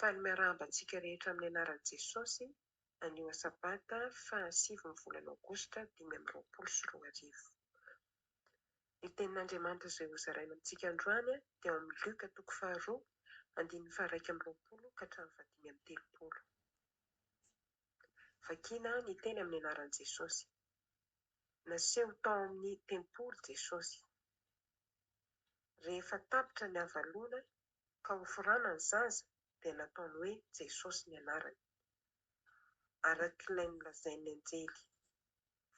Faly miarabantsika rehetra amin'ny anaran'i Jesosy. Anio Sabata 7 volana Aogositra 2024. Ny tenin'Andriamanitra izay hozaraina amintsika androany dia ao amin'ny Luka 2 andininy 1:20 ka hatramin'ny 5:30. Vakiana ny teny amin'ny anaran'i Jesosy. Naseho tao amin'ny tempoly Jesosy. Rehefa tapitra ny havalona ka hofirana ny zaza dia nataony hoe Jesosy ny anarany. Arak'ilay nolazain'ny anjely.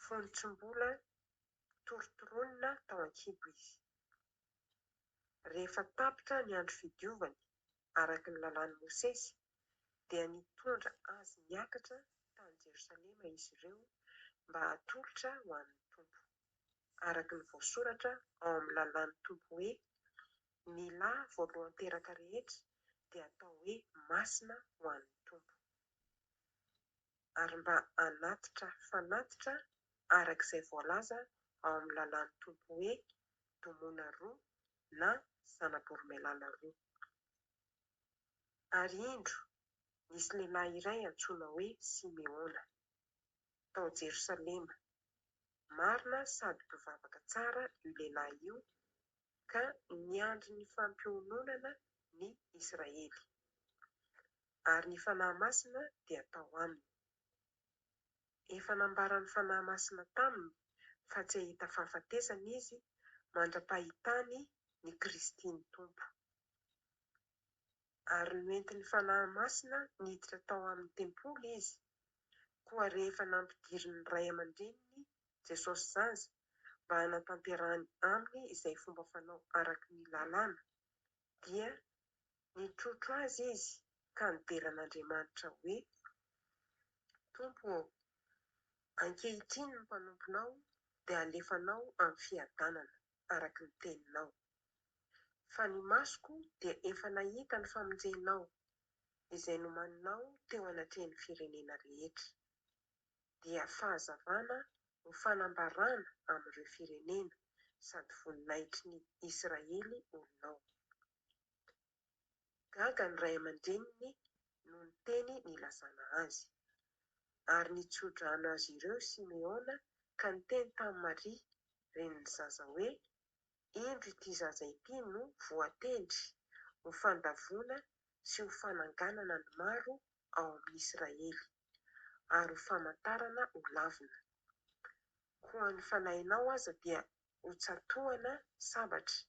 Fonotsim-bola torotoronina tao an-kibo izy. Rehefa tapitra ny andro fidiovany araka ny lalàn'i Mosesy dia nitondra azy niakatra tany Jerosalema izy ireo mba hatolotra ho an'ny Tompo. Araka ny voasoratra ao amin'ny lalàn'ny Tompo hoe ny lahy voalohany teraka rehetra dia atao hoe masina ho an'ny Tompo. Ary mba hanatitra fanatitra arak'izay voalaza ao amin'ny lalàn'ny Tompo hoe domona roa na zana-boromailala roa. Ary indro nisy lehilahy iray antsoina hoe Simeona tao Jerosalema. Marina sady mpivavaka tsara io lehilahy io ka niandry ny fampiononana ny Israely. Ary ny fanahy masina dia tao aminy. Efa nambara ny fanahy masina taminy fa tsy ahita fahafatesana izy mandra-pahitany ny Kristy ny Tompo. Ary noentin'ny fanahy masina niditra tao amin'ny tempoly izy. Koa rehefa nampidiry ny ray aman-dreniny Jesosy zaza mba hanatanterahany aminy izay fomba fanao araka ny lalàna, dia nitrotro azy izy ka nideran'Andriamanitra hoe, Tompo, ankehitriny ny mpanomponao dia alefanao amin'ny fiadanana araka ny teninao. Fa ny masoko dia efa nahita ny famonjenao izay nomaninao teo anatrehan'ny firenena rehetra. Dia fahazavana ho fanambarana amin'ireo firenena sady voninahitry ny Israely olonao. Gaga ny ray aman-dreniny no niteny nilazana azy. Ary nitsodrano azy ireo Simeona ka niteny tamin'i Maria renin'ny zaza hoe, indro ity zaza ity no voatendry ho fandavona sy ho fananganana ny maro ao amin'ny Israely, ary ho famantarana ho lavina. Koa ny fanahinao aza dia ho tsatoana sabatra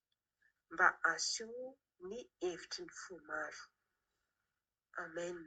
mba aseho ny hevitry ny fo maro. Amen.